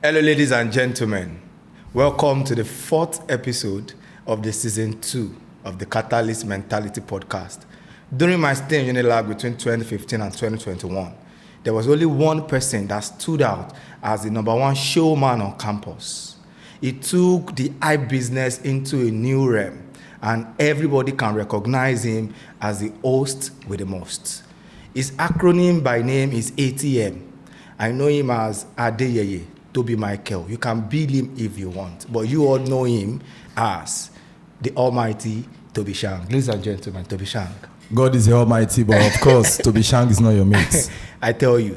Hello, ladies and gentlemen. Welcome to the 4th episode of the season 2 of the Catalyst Mentality podcast. During my stay in Unilag between 2015 and 2021, there was only one person that stood out as the number one showman on campus. He took the hype business into a new realm, and everybody can recognize him as the host with the most. His acronym by name is ATM. I know him as Adeyeye. Toby Michael. You can bill him if you want, but you all know him as the almighty Toby Shang. Ladies and gentlemen, Toby Shang. God is the almighty, but of course, Toby Shang is not your mate. I tell you,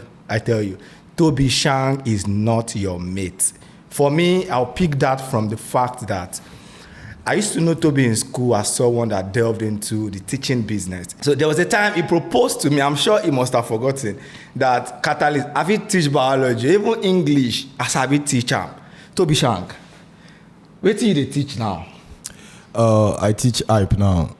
Toby Shang is not your mate. For me, I'll pick that from the fact that I used to know Toby in school as someone that delved into the teaching business. So there was a time he proposed to me, I'm sure he must have forgotten, that Catalyst, have you teach biology, even English, as have you teach him. Toby Shang, where do you teach now? I teach hype now.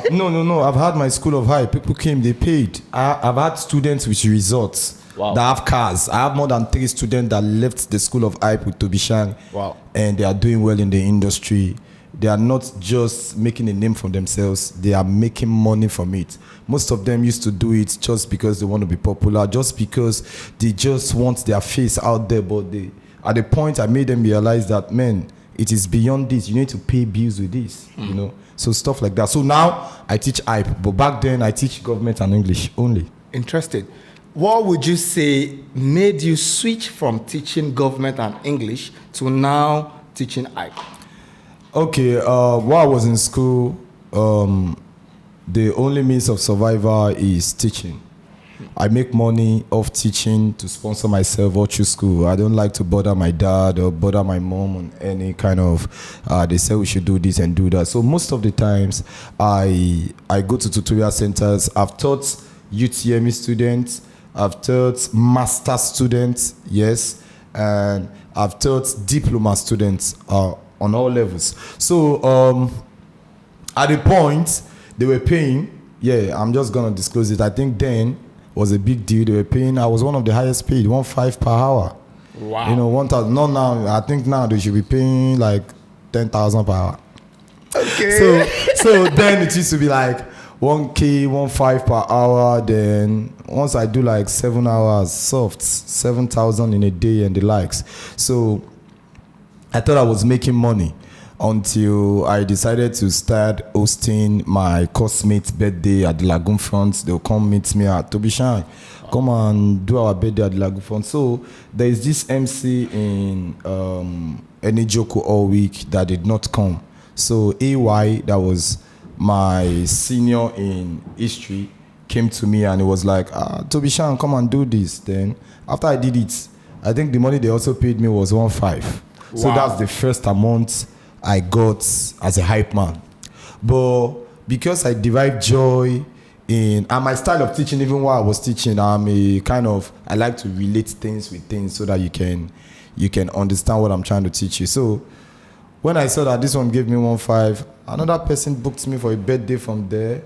No. I've had my school of hype. People came, they paid. I've had students with results that have cars. I have more than 3 students that left the school of hype with Toby Shang. Wow. And they are doing well in the industry. They are not just making a name for themselves, they are making money from it. Most of them used to do it just because they want to be popular, just because they just want their face out there. But at the point I made them realize that, man, it is beyond this. You need to pay bills with this, you know? So stuff like that. So now I teach hype, but back then I teach government and English only. Interesting. What would you say made you switch from teaching government and English to now teaching hype? Okay, while I was in school, the only means of survival is teaching. I make money off teaching to sponsor myself all through school. I don't like to bother my dad or bother my mom on any kind of, they say we should do this and do that. So most of the times, I go to tutorial centers. I've taught UTME students. I've taught master students, yes. And I've taught diploma students, on all levels. So at the point they were paying, I'm just gonna disclose it. I think then was a big deal. They were paying. I was one of the highest paid, 1.5 per hour. Wow. You know, 1,000. Not now. I think now they should be paying like 10,000 per hour. Okay. So then it used to be like 1K, 1.5 per hour. Then once I do like 7 hours, soft 7,000 in a day and the likes. So I thought I was making money until I decided to start hosting my classmates' birthday at the Lagoon Front. They'll come meet me at Toby Shang. Come and do our birthday at the Lagoon Front. So there is this MC in Enijoko all week that did not come. So AY, that was my senior in history, came to me and it was like, Toby Shang, come and do this. Then after I did it, I think the money they also paid me was 1.5. Wow. So that's the first amount I got as a hype man. But because I derived joy in, and my style of teaching, even while I was teaching, I like to relate things with things so that you can understand what I'm trying to teach you. So when I saw that this one gave me 1.5, another person booked me for a birthday from there.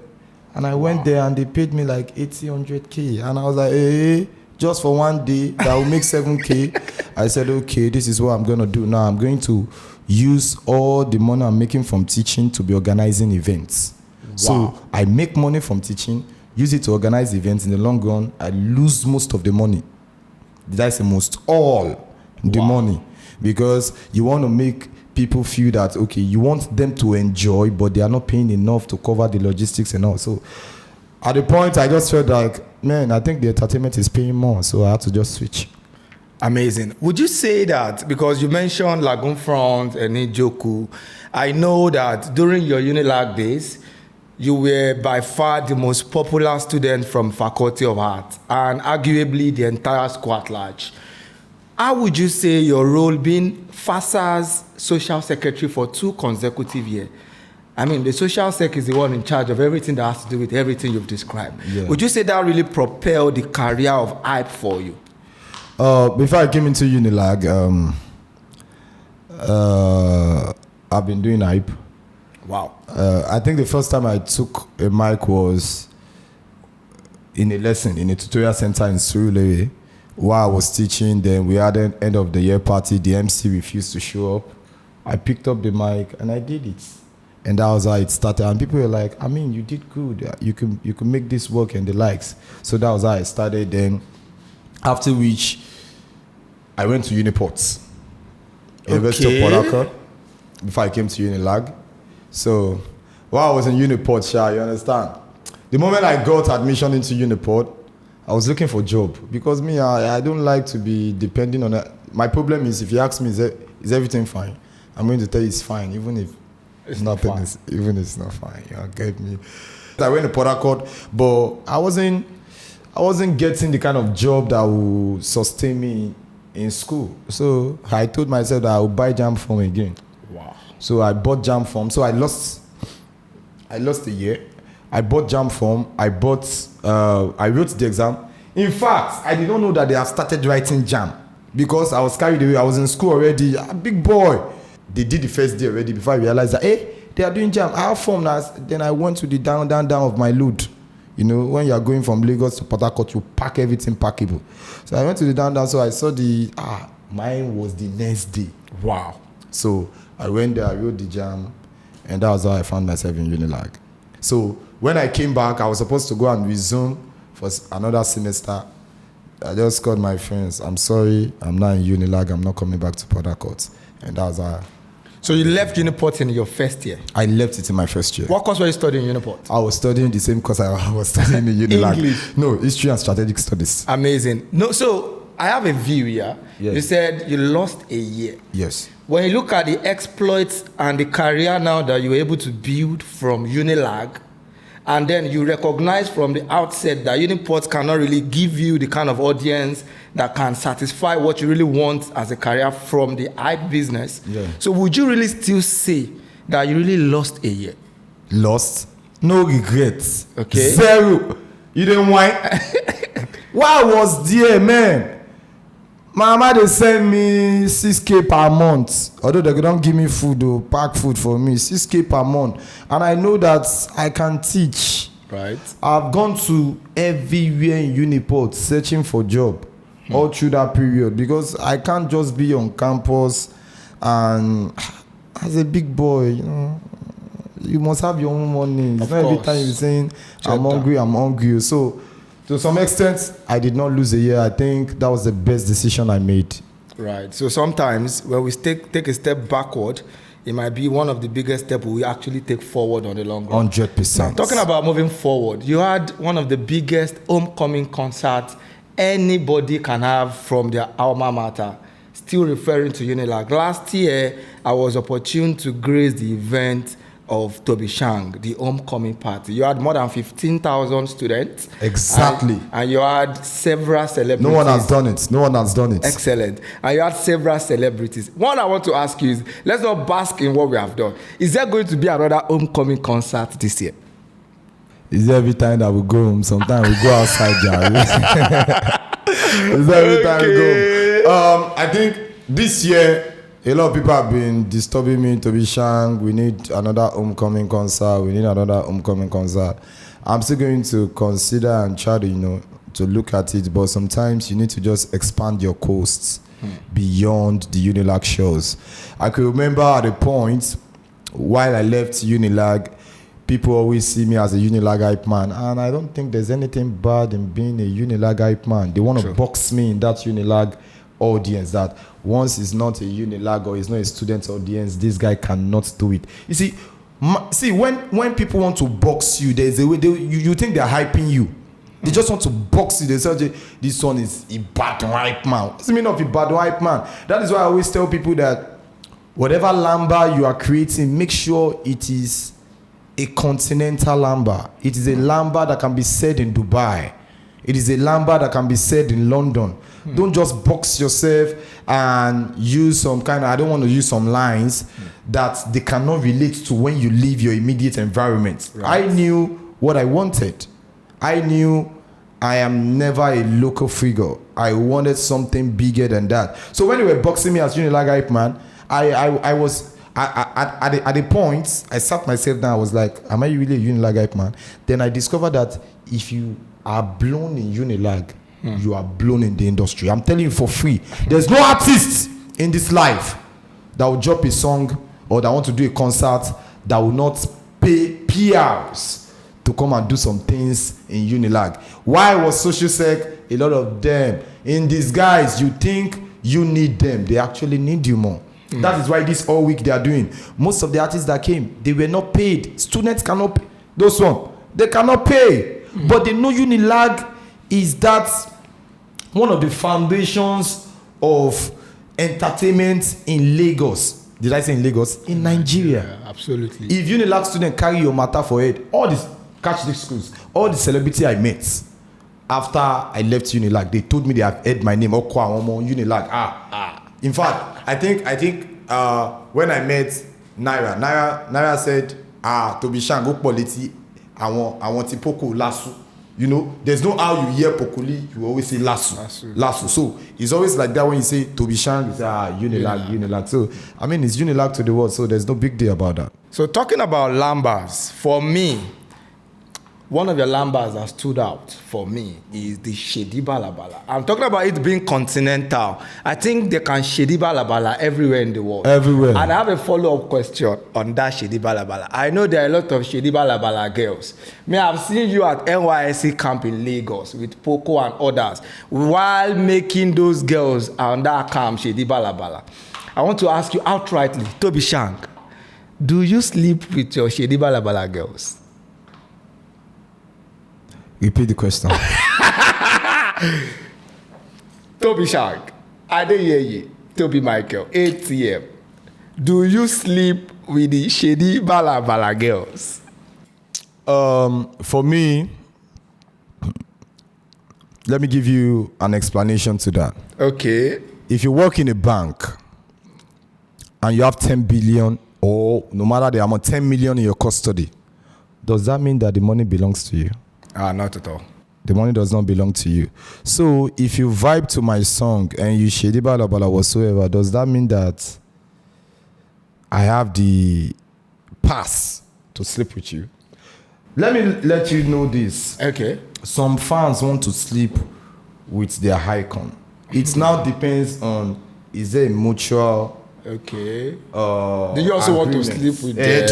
And I went there and they paid me like 100K. And I was like, hey, just for one day, that will make 7K. I said, okay, this is what I'm going to do now. I'm going to use all the money I'm making from teaching to be organizing events. Wow. So I make money from teaching, use it to organize events. In the long run, I lose most of the money. Did I say most? All the money. Because you want to make people feel that, okay, you want them to enjoy, but they are not paying enough to cover the logistics and all. So at the point, I just felt like, man, I think the entertainment is paying more. So I had to just switch. Amazing. Would you say that, because you mentioned Lagoon Front and Ijoku, I know that during your Unilag days, you were by far the most popular student from Faculty of Art and arguably the entire school at large. How would you say your role being FASA's social secretary for 2 consecutive years? I mean, the social sec is the one in charge of everything that has to do with everything you've described. Yeah. Would you say that really propelled the career of hype for you? Before I came into Unilag, I've been doing hype. Wow. I think the first time I took a mic was in a lesson in a tutorial center in Surulere. while I was teaching. Then we had an end of the year party. The MC refused to show up. I picked up the mic and I did it. And that was how it started. And people were like, I mean, you did good. You can make this work and the likes. So that was how I started. Then after which, I went to Uniport, University of Port Harcourt, before I came to Unilag. So while I was in Uniport, you understand? The moment I got admission into Uniport, I was looking for a job. Because me, I don't like to be depending on that. My problem is, if you ask me, is everything fine? I'm going to tell you it's fine, even if it's not fine. Even if it's not fine. You get me? I went to Port Harcourt, but I wasn't getting the kind of job that would sustain me in school. So I told myself that I would buy jam form again. Wow. So I bought jam form. So I lost a year. I bought jam form. I wrote the exam. In fact, I did not know that they have started writing jam because I was carried away. I was in school already. A big boy. They did the first day already before I realized that, they are doing jam. I have form now. Then I went to the down of my load. You know, when you are going from Lagos to Port Harcourt, you pack everything packable. So I went to the down, so I saw mine was the next day. Wow. So I went there, I wrote the jam, and that was how I found myself in Unilag. So when I came back, I was supposed to go and resume for another semester. I just called my friends. I'm sorry, I'm not in Unilag. I'm not coming back to Port Harcourt. And that was how. So you left Uniport in your first year? I left it in my first year. What course were you studying in Uniport? I was studying the same course I was studying in Unilag. English? No, history and strategic studies. Amazing. No, so I have a view here. Yes. You said you lost a year. Yes. When you look at the exploits and the career now that you were able to build from Unilag, and then you recognize from the outset that Uniport cannot really give you the kind of audience that can satisfy what you really want as a career from the hype business. Yeah. So would you really still say that you really lost a year? Lost? No regrets. Okay. Zero. You didn't whine? Why I was there, man? My mama, they send me 6K per month. Although they don't give me food or pack food for me, 6K per month. And I know that I can teach. Right. I've gone to everywhere in Uniport searching for job all through that period because I can't just be on campus and as a big boy, you know, you must have your own money. It's not every time you're saying, I'm hungry. So to some extent, I did not lose a year. I think that was the best decision I made. Right. So sometimes when we take a step backward, it might be one of the biggest steps we actually take forward on the long run. 100%. Now, talking about moving forward, you had one of the biggest homecoming concerts anybody can have from their alma mater. Still referring to Unilag. Last year, I was opportune to grace the event of Toby Shang, the homecoming party. You had more than 15,000 students. Exactly. And you had several celebrities. No one has done it. Excellent. And you had several celebrities. What I want to ask you is, let's not bask in what we have done. Is there going to be another homecoming concert this year? Is there every time that we go home? Sometimes we go outside, Jerry. Is there every time we go home? I think this year, a lot of people have been disturbing me. Toby Shang, we need another homecoming concert. I'm still going to consider and try to, to look at it. But sometimes you need to just expand your coasts beyond the Unilag shows. I could remember at a point while I left Unilag, people always see me as a Unilag hype man, and I don't think there's anything bad in being a Unilag hype man. They want to box me in that Unilag audience that once it's not a Unilag or it's not a student audience, this guy cannot do it. You see, when people want to box you, there's a way you think they're hyping you. They just want to box you. They say, this one is a bad hype man. What does it mean of a bad hype man? That is why I always tell people that whatever lamba you are creating, make sure it is a continental lamba. It is a lamba that can be said in Dubai. It is a lamba that can be said in London. Don't just box yourself and use some kind of, I don't want to use some lines that they cannot relate to when you leave your immediate environment. Right. I knew what I wanted. I knew I am never a local figure. I wanted something bigger than that. So when they were boxing me as Unilag hype man, I was at a point, I sat myself down. I was like, am I really a Unilag hype man? Then I discovered that if you are blown in Unilag, you are blown in the industry. I'm telling you for free. There's no artist in this life that will drop a song or that want to do a concert that will not pay PRs to come and do some things in Unilag. Why was Social Sec? A lot of them in disguise. You think you need them, they actually need you more. That is why this all week they are doing. Most of the artists that came, they were not paid. Students cannot pay. Those one, they cannot pay. But they know Unilag is that one of the foundations of entertainment in Lagos. Did I say in Lagos? In Nigeria. Yeah, absolutely. If Unilag student carry your matter for head, all this catch these schools, all the celebrity I met after I left Unilag, they told me they have heard my name. Okwa Omo Unilag. In fact, I think when I met Naira said, Toby Shang go quality. I want to Poko Lasso. You know, there's no how you hear Pokuli, you always say Lasso. So it's always like that when you say Toby Shang, it's Unilag. So I mean, it's Unilag to the world, so there's no big deal about that. So talking about lambas, for me, one of your lambas that stood out for me is the Shedi Balabala. I'm talking about it being continental. I think they can Shedi Balabala everywhere in the world. Everywhere. And I have a follow-up question on that Shedi Balabala. I know there are a lot of Shedi Balabala girls. I've seen you at NYSC camp in Lagos with Poco and others while making those girls on that camp Shedi Balabala. I want to ask you outrightly, Toby Shang, do you sleep with your Shedi Balabala girls? Repeat the question. Toby Shang, Adeyeye, Toby Michael, ATM. Do you sleep with the Shedi Balabala girls? For me, let me give you an explanation to that. Okay. If you work in a bank and you have 10 billion or no matter the amount, 10 million in your custody, does that mean that the money belongs to you? Not at all. The money does not belong to you. So if you vibe to my song and you Shedi Balabala whatsoever, does that mean that I have the pass to sleep with you? Let me let you know this. Okay. Some fans want to sleep with their icon. It now depends on, is there a mutual Okay. Do you also want to sleep with them?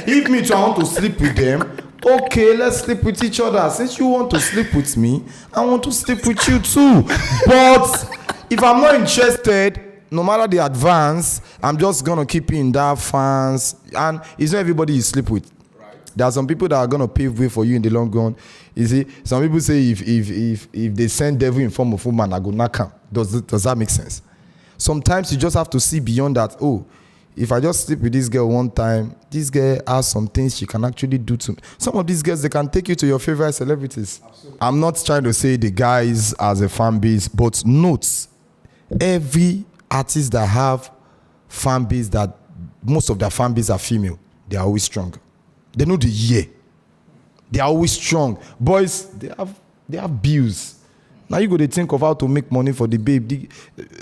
If me too, I want to sleep with them, okay, let's sleep with each other. Since you want to sleep with me, I want to sleep with you too. But if I'm not interested, no matter the advance, I'm just gonna keep you in that fans. And it's not everybody you sleep with. Right. There are some people that are gonna pave way for you in the long run. You see, some people say if they send devil in form of woman, I go knock am. Does that make sense? Sometimes you just have to see beyond that. Oh, if I just sleep with this girl one time, this girl has some things she can actually do to me. Some of these girls, they can take you to your favorite celebrities. Absolutely. I'm not trying to say the guys as a fan base, but note, every artist that have fan base that most of their fan base are female, they are always strong. They know the year. They are always strong. Boys, they have bills. Now you go to think of how to make money for the babe.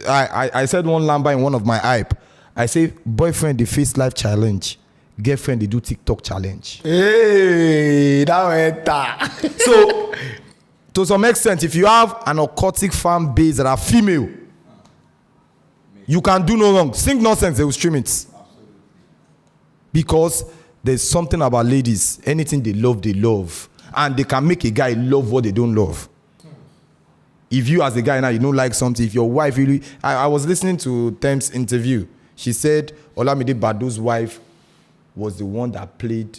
I said one lamba in one of my hype. I say, boyfriend, they face life challenge. Girlfriend, they do TikTok challenge. Hey, that went that. So, to some extent, if you have an occultic fan base that are female, you can do no wrong. Sing nonsense, they will stream it. Because there's something about ladies. Anything they love. And they can make a guy love what they don't love. If you as a guy now, you don't like something, if your wife really... I was listening to Thames' interview. She said Olamide Bado's wife was the one that played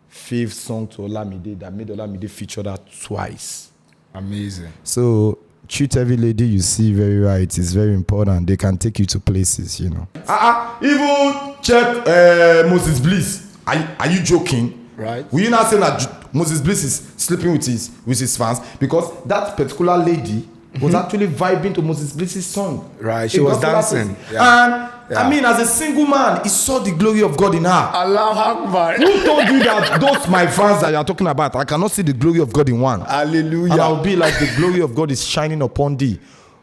Fave's song to Olamide, that made Olamide feature that twice. Amazing. So treat every lady you see very right. It's very important. They can take you to places, you know. Even check Moses Bliss. Are you joking? Right. Will you not say that Moses Bliss is sleeping with his fans? Because that particular lady was actually vibing to Moses Bliss's song. Right, she was dancing. Yeah. And I mean, as a single man, he saw the glory of God in her. Allah Akbar. Who told you that those my fans that you are talking about, I cannot see the glory of God in one? Hallelujah. And I'll be like, the glory of God is shining upon thee.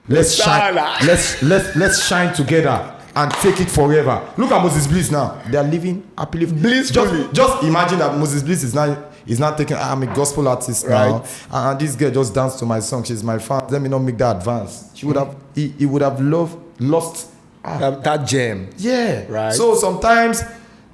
Let's shine. Let's shine together and take it forever. Look at Moses Bliss now. They are living happily. Blissfully. Just imagine that Moses Bliss is now He's not thinking, I'm a gospel artist now. And this girl just danced to my song. She's my fan. Let me not make that advance. She would have, he would have lost that gem. Yeah. Right. So sometimes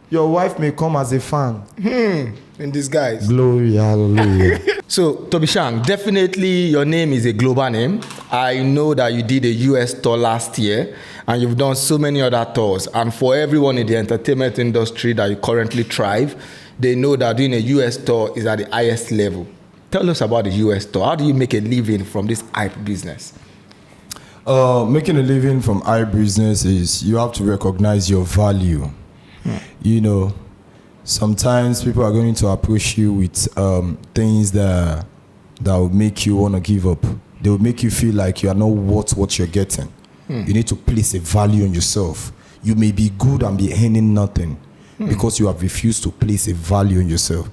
your wife may come as a fan. In disguise. Glory, hallelujah. So, Toby Shang, definitely your name is a global name. I know that you did a US tour last year, and you've done so many other tours. And for everyone in the entertainment industry that you currently thrive, they know that doing a US tour is at the highest level. Tell us about the US tour. How do you make a living from this hype business? Making a living from hype business is you have to recognize your value. You know, sometimes people are going to approach you with things that will make you want to give up. They will make you feel like you are not worth what you're getting. You need to place a value on yourself. You may be good and be earning nothing because you have refused to place a value on yourself.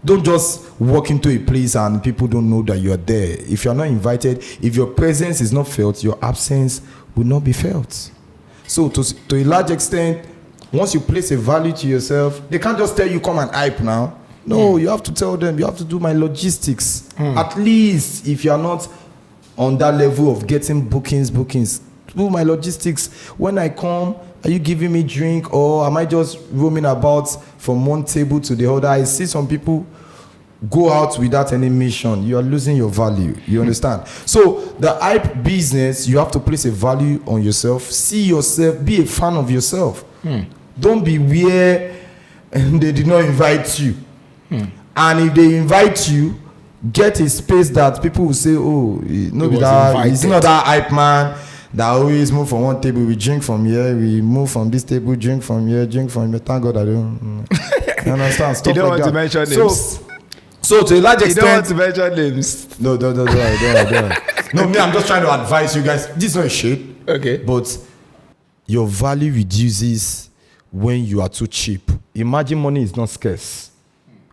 Don't just walk into a place and people don't know that you are there. If you are not invited, if your presence is not felt, your absence will not be felt. So to a large extent, once you place a value to yourself, they can't just tell you, come and hype now. No, you have to tell them, you have to do my logistics. At least if you are not on that level of getting bookings, do my logistics. When I come, are you giving me drink or am I just roaming about from one table to the other? I see some people go out without any mission. You are losing your value. You understand? So the hype business, you have to place a value on yourself. See yourself, be a fan of yourself. Don't be where they did not invite you. And if they invite you, get a space that people will say, oh, no, it's not that hype man that always move from one table. We drink from here, we move from this table, drink from here, drink from here. Thank God I don't. You understand? Stuff you don't like want that. to mention names. So to a large extent, you don't want to mention names. No. No, me, I'm just trying to advise you guys. This is not a shade. Okay. But your value reduces when you are too cheap. Imagine money is not scarce.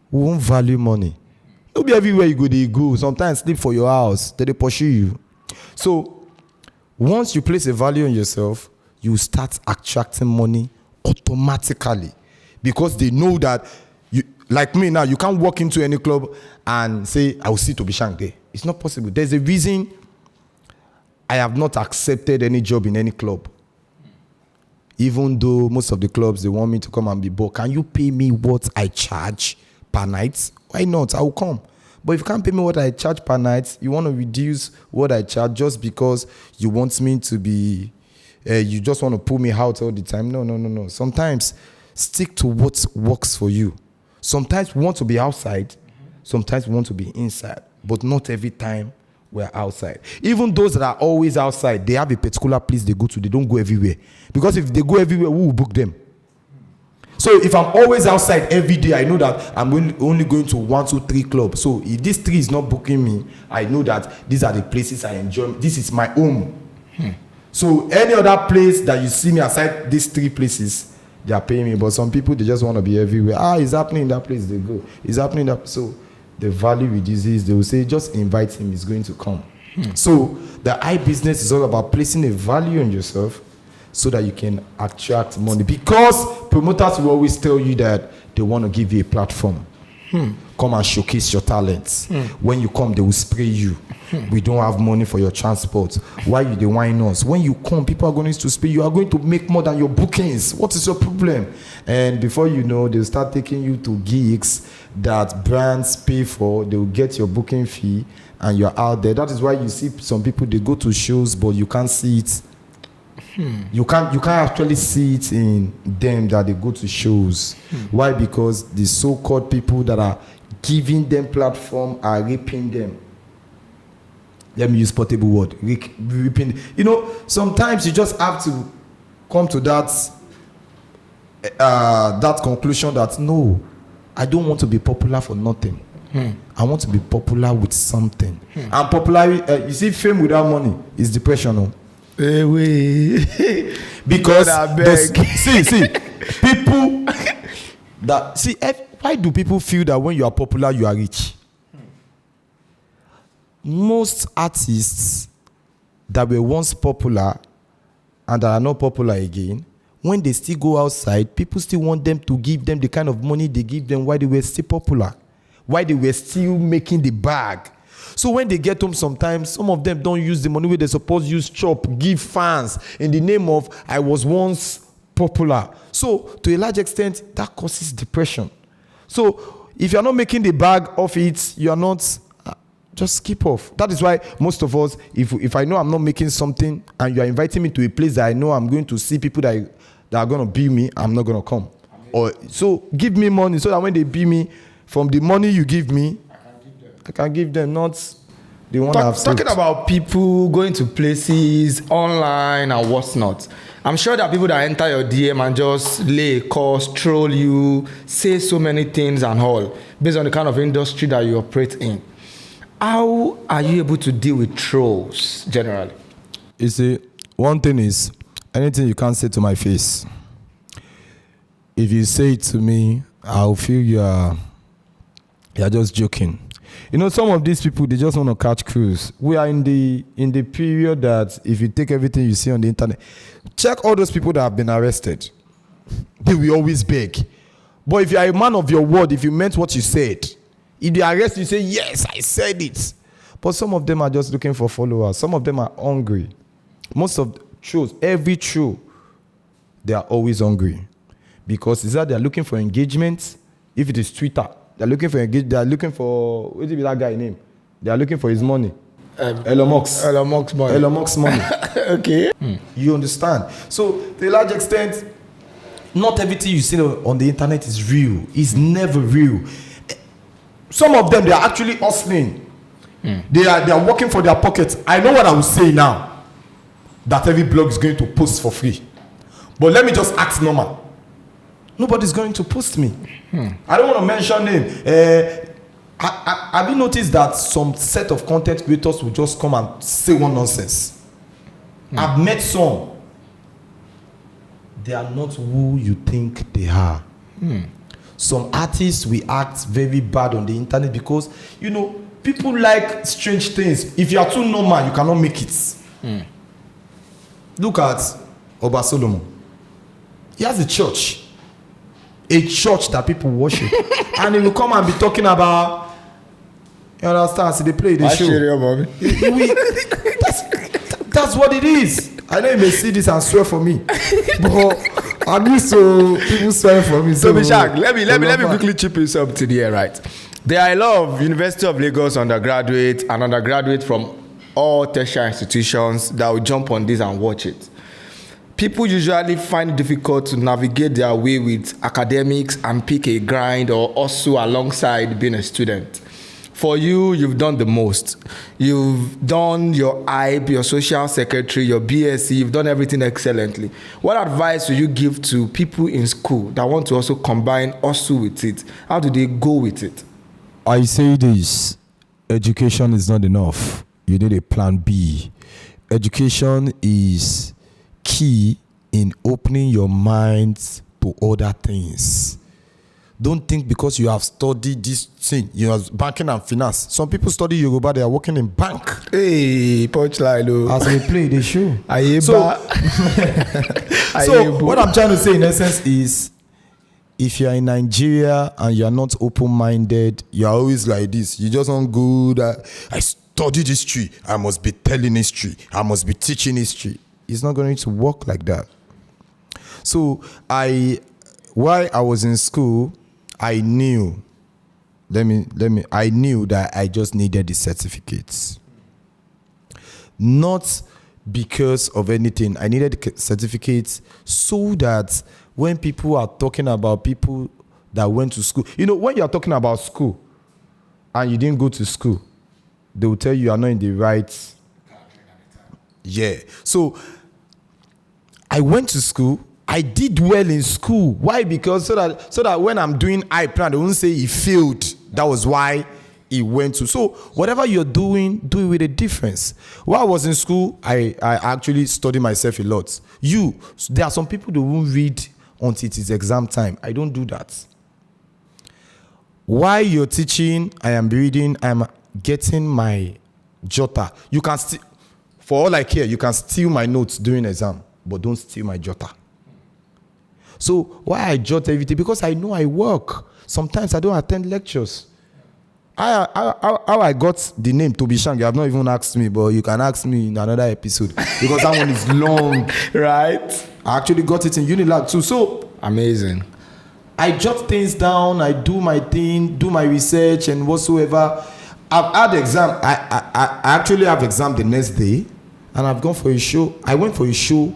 We won't value money. Don't be everywhere you go, they go. Sometimes sleep for your house, they pursue you. So once you place a value on yourself, you start attracting money automatically because they know that you, like me now, you can't walk into any club and say, I will see Toby Shang there. It's not possible. There's a reason I have not accepted any job in any club. Even though most of the clubs, they want me to come and be booked. Can you pay me what I charge per night? Why not? I will come. But if you can't pay me what I charge per night, you want to reduce what I charge just because you want me to be, you just want to pull me out all the time. No. Sometimes stick to what works for you. Sometimes we want to be outside. Sometimes we want to be inside. But not every time we're outside. Even those that are always outside, they have a particular place they go to. They don't go everywhere. Because if they go everywhere, who will book them? So if I'm always outside every day, I know that I'm only going to 1, 2, 3 clubs. So if this 3 is not booking me, I know that these are the places I enjoy. This is my home. So any other place that you see me aside these 3 places, they are paying me. But some people, they just want to be everywhere. It's happening in that place, they go. It's happening in that. So the value reduces. They will say, just invite him, he's going to come. So the hype business is all about placing a value on yourself so that you can attract money. Because promoters will always tell you that they want to give you a platform. Come and showcase your talents. When you come, they will spray you. We don't have money for your transport. Why you they whine us? When you come, people are going to spray you. You are going to make more than your bookings. What is your problem? And before you know, they'll start taking you to gigs that brands pay for. They will get your booking fee and you're out there. That is why you see some people, they go to shows, but you can't see it. You can't actually see it in them that they go to shows. Why? Because the so-called people that are giving them platform are raping them. Let me use portable word. Raping. You know, sometimes you just have to come to that conclusion that no, I don't want to be popular for nothing. I want to be popular with something. And popularity, you see, fame without money is depression. Because see people that see why do people feel that when you are popular you are rich? Most artists that were once popular and that are not popular again, when they still go outside, people still want them to give them the kind of money they give them while they were still popular. while they were still making the bag. So when they get home sometimes, some of them don't use the money where they're supposed to use chop, give fans in the name of I was once popular. So to a large extent, that causes depression. So if you're not making the bag off it, you're not, just keep off. That is why most of us, if I know I'm not making something and you're inviting me to a place that I know I'm going to see people that are going to bill me, I'm not going to come. Or so give me money so that when they bill me, from the money you give me, I can give them, not the one I've saved. Talking about people going to places online and what's not. I'm sure there are people that enter your DM and just lay a course, troll you, say so many things and all, based on the kind of industry that you operate in. How are you able to deal with trolls generally? You see, one thing is, anything you can't say to my face, if you say it to me, I'll feel you're just joking. You know, some of these people, they just want to catch cruise. We are in the period that if you take everything you see on the internet, check all those people that have been arrested. They will always beg. But if you are a man of your word, if you meant what you said, if they arrest you, say, yes, I said it. But some of them are just looking for followers. Some of them are hungry. Most of the trolls, every troll, they are always hungry. Because it's that they are looking for engagement. If it is Twitter, they're looking for engagement. They are looking for, what is that guy's name? They are looking for his money. Elon Musk. Elon Musk's money. Elon Musk's money. Okay. You understand? So, to a large extent, not everything you see on the internet is real. It's never real. Some of them, they are actually hustling. They are working for their pockets. I know what I will say now, that every blog is going to post for free. But let me just act normal. Nobody's going to post me. I don't want to mention name. Have you noticed that some set of content creators will just come and say one nonsense? I've met some. They are not who you think they are. Some artists will act very bad on the internet because, you know, people like strange things. If you are too normal, you cannot make it. Look at Oba Solomon. He has a church that people worship. And he will come and be talking about, you understand, so they play the show. That's what it is. I know you may see this and swear for me. But I'm used to people swearing for me. So, Toby Shang, let me quickly chip you up to the air, right? There are a lot of University of Lagos undergraduates and undergraduates from all tertiary institutions that will jump on this and watch it. People usually find it difficult to navigate their way with academics and pick a grind or also alongside being a student. For you, you've done the most. You've done your hype, your social secretary, your BSc, you've done everything excellently. What advice would you give to people in school that want to also combine also with it? How do they go with it? I say this, education is not enough. You need a plan B. Education is key in opening your mind to other things. Don't think because you have studied this thing, you know, banking and finance. Some people study Yoruba, they are working in bank. Hey, punchline. As they play, they show. So what I'm trying to say in essence is, if you're in Nigeria and you're not open-minded, you're always like this. You just don't go that I studied history, I must be telling history, I must be teaching history. It's not going to work like that. So while I was in school, I knew that I just needed the certificates. Not because of anything. I needed the certificates so that when people are talking about people that went to school, you know, when you are talking about school and you didn't go to school, they will tell you are not in the right. Yeah. So I went to school. I did well in school. Why? Because so that when I'm doing Hypeman, they won't say he failed. That was why he went to. So whatever you're doing, do it with a difference. While I was in school, I actually studied myself a lot. There are some people who won't read until it is exam time. I don't do that. While you're teaching, I am reading, I'm getting my jotter. You can still, for all I care, you can steal my notes during exam, but don't steal my jotter. So why I jot everything? Because I know I work. Sometimes I don't attend lectures. How I got the name Toby Shang, you have not even asked me, but you can ask me in another episode because that one is long. Right? I actually got it in Unilag too. So amazing. I jot things down, I do my thing, do my research and whatsoever. I've had exam. I actually have exam the next day, and I've gone for a show. I went for a show,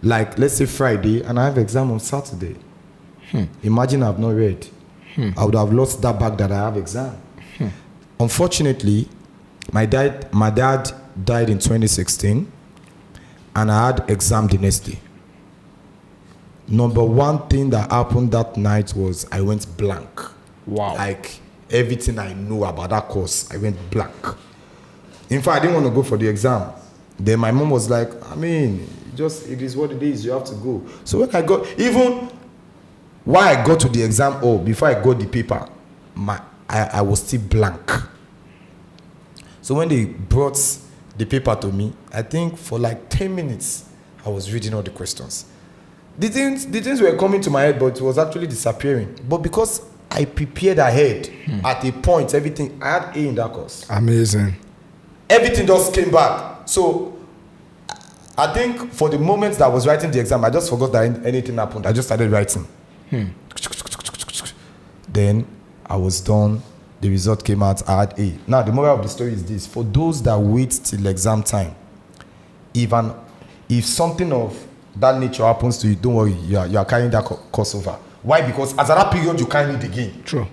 like let's say Friday, and I have exam on Saturday. Imagine I've not read. I would have lost that bag that I have exam. Unfortunately, my dad died in 2016, and I had exam the next day. Number one thing that happened that night was I went blank. Wow. Like everything I know about that course, I went blank. In fact, I didn't want to go for the exam. Then my mom was like, I mean, it is what it is, you have to go. So when I got, even while I got to the exam hall, before I got the paper, I was still blank. So when they brought the paper to me, I think for like 10 minutes, I was reading all the questions. The things were coming to my head, but it was actually disappearing. But because I prepared ahead, at a point, everything, I had A in that course. Amazing. Everything just came back. So I think for the moment that I was writing the exam, I just forgot that anything happened. I just started writing. Then I was done. The result came out. I had A. Now the moral of the story is this: for those that wait till exam time, if something of that nature happens to you, don't worry, you are carrying that course over. Why? Because as at that period, you can't need again. True.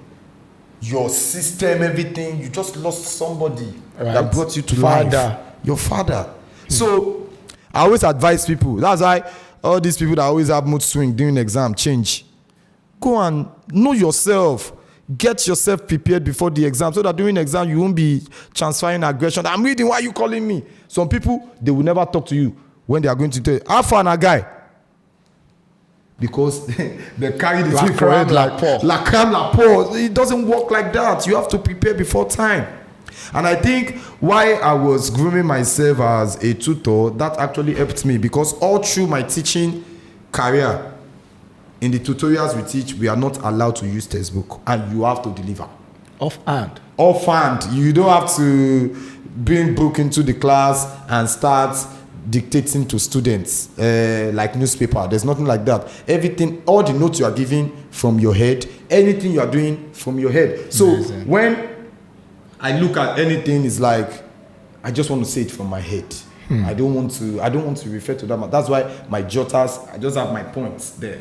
Your system, everything, you just lost somebody that brought you to Father. life. Your father. So I always advise people. That's why all these people that always have mood swing during exam change. Go and know yourself. Get yourself prepared before the exam so that during exam you won't be transferring aggression. I'm reading, why are you calling me? Some people, they will never talk to you when they are going to tell you, how far a guy? Because they carry the thing for head like la crème la peau. It doesn't work like that. You have to prepare before time. And I think why I was grooming myself as a tutor, that actually helped me, because all through my teaching career, in the tutorials we teach, we are not allowed to use textbook, and you have to deliver. Offhand. Offhand. You don't have to bring book into the class and start dictating to students like newspaper. There's nothing like that. Everything, all the notes you are giving from your head, anything you are doing from your head. So Amazing. When I look at anything, it's like I just want to say it from my head. I don't want to refer to that. That's why my jotters, I just have my points there.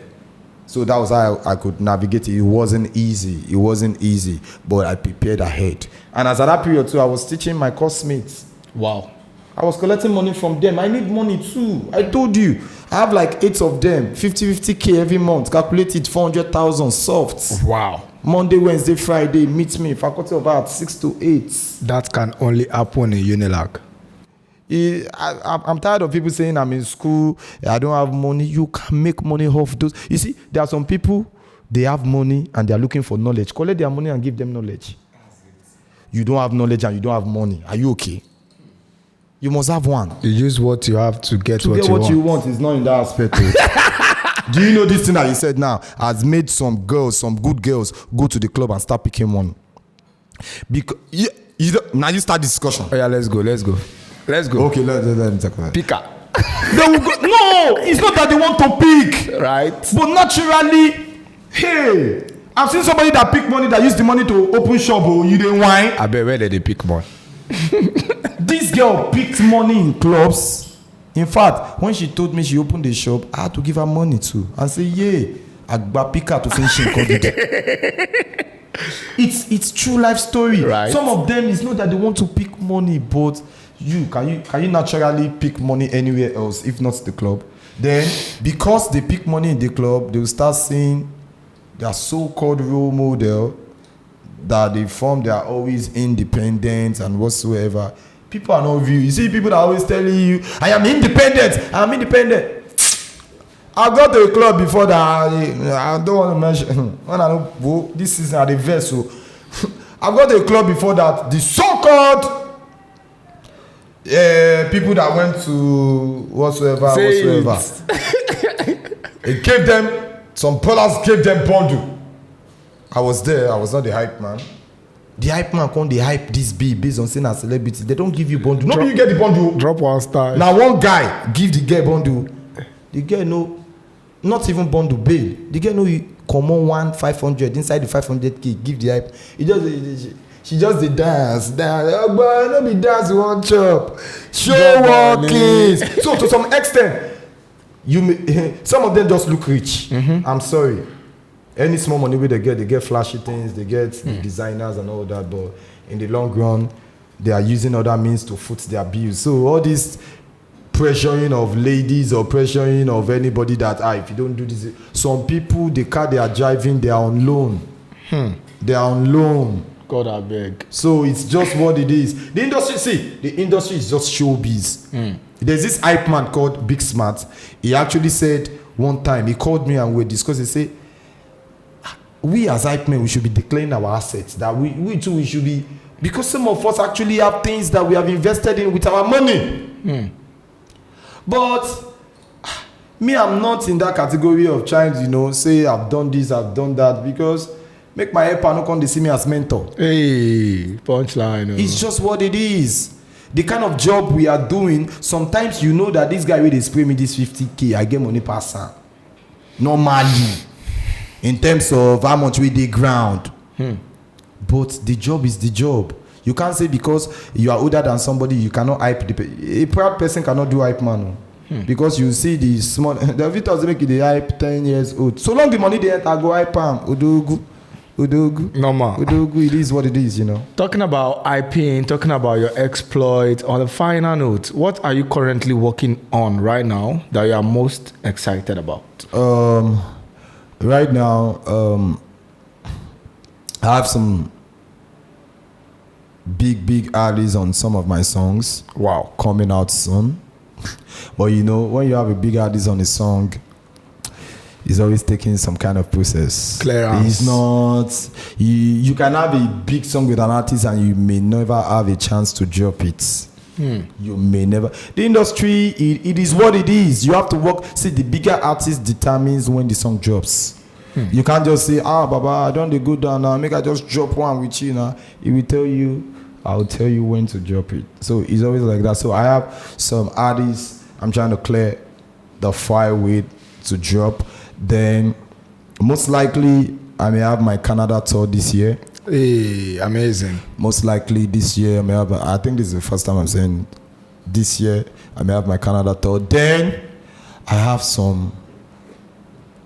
So that was how I could navigate it. It wasn't easy, but I prepared ahead. And as at that period too, I was teaching my course mates. Wow. I was collecting money from them. I need money too. I told you. I have like 8 of them. 50K every month. Calculate it, 400,000 soft. Wow. Monday, Wednesday, Friday, meet me. Faculty of Arts, 6 to 8. That can only happen in Unilag. I'm tired of people saying I'm in school, I don't have money. You can make money off those. You see, there are some people, they have money and they are looking for knowledge. Collect their money and give them knowledge. You don't have knowledge and you don't have money. Are you okay? You must have one. You use what you have to get what you want. To get what you want is not in that aspect. Do you know this thing that you said now has made some good girls, go to the club and start picking money? Because now you start discussion. Oh yeah, let's go. Okay, let me talk about it. Picker. They will go. No, it's not that they want to pick. Right. But naturally, hey, I've seen somebody that pick money, that use the money to open shop. Oh, you didn't whine. I bet where did they pick money? This girl picked money in clubs. In fact, when she told me she opened the shop, I had to give her money too. And say, yeah, Agba picker to finish in. It's true life story. Right. Some of them, it's not that they want to pick money, but can you naturally pick money anywhere else if not the club? Then because they pick money in the club, they will start seeing their so-called role model that they form. They are always independent and whatsoever. People are not view. You see people that are always telling you, I am independent. I got to a club before that. I don't want to mention. When I don't go, this season at the vessel. I got to a club before that. The so-called people that went to whatsoever. It gave them, some brothers gave them bundle. I was there. I was not the hype man. The hype man come, they hype this beat based on saying a celebrity. They don't give you bundle. No, you get the bundle. Drop one star. Now one guy give the girl bundle. The girl no, not even bundle bail. The girl no, you come on 1,500 inside the 500k. Give the hype. She just the dance. Oh boy, no be dance one chop. Show walking. So to some extent, some of them just look rich. I'm sorry. Any small money they get flashy things, they get the designers and all that, but in the long run, they are using other means to foot their bills. So all this pressuring of ladies or pressuring of anybody that if you don't do this, some people, the car they are driving, they are on loan. They are on loan. God, I beg. So it's just what it is. The industry is just showbiz. There's this hype man called Big Smart. He actually said one time, he called me and we discussed, he said, we as hype men, we should be declaring our assets. That we too, we should be, because some of us actually have things that we have invested in with our money. But me, I'm not in that category of trying to, say I've done this, I've done that, because make my helper not come to see me as mentor. Hey, punchline. It's just what it is. The kind of job we are doing, sometimes you know that this guy will spray me this 50k, I get money pass him. Normally. In terms of how much we dey ground. But the job is the job. You can't say because you are older than somebody, you cannot hype a proud person cannot do hype man. Because you see the small the Vitas make the hype 10 years old. So long the money they enter, go hype am. Udogu. Normal. Udogu, it is what it is, Talking about hyping, talking about your exploits, on the final note, what are you currently working on right now that you are most excited about? Right now, I have some big artists on some of my songs. Wow. Coming out soon. But when you have a big artist on a song, it's always taking some kind of process. Clearance. It's not, you can have a big song with an artist and you may never have a chance to drop it. You may never. The industry, it is what it is. You have to work. See, the bigger artist determines when the song drops. You can't just say, Baba, I don't go down now. Make I just drop one with you now. It will tell you, I'll tell you when to drop it. So it's always like that. So I have some artists I'm trying to clear the file with to drop. Then most likely I may have my Canada tour this year. Hey, amazing. Most likely this year I think this is the first time I'm saying this year I may have my Canada tour. Then I have some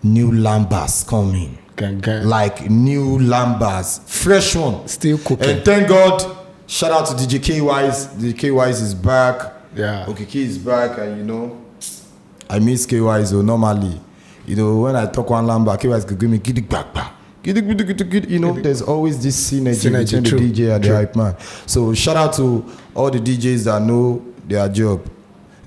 new lambas coming. Like new lambas, fresh one. Still cooking. And thank God, shout out to DJ K-Wise. DJ K-Wise is back. Yeah. OKK is back, and I miss K-Wise normally. When I talk one lamba, K-Wise could give me giddy back. There's always this synergy between the DJ and the hype man. So shout out to all the DJs that know their job,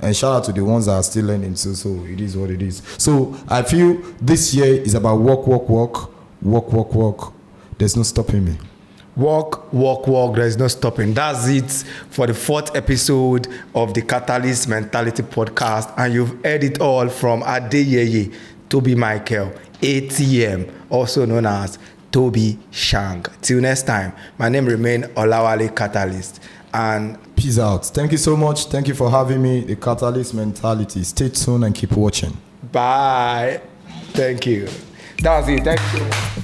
and shout out to the ones that are still learning. So it is what it is. So I feel this year is about work. There's no stopping me. Work. There's no stopping. That's it for the 4th episode of the Catalyst Mentality Podcast, and you've heard it all from Adeyeye, Toby Michael, ATM, also known as Toby Shang. Till next time, my name remains Olawale Catalyst, and peace out. Thank you so much. Thank you for having me. The Catalyst Mentality. Stay tuned and keep watching. Bye. Thank you. That was it. Thank you.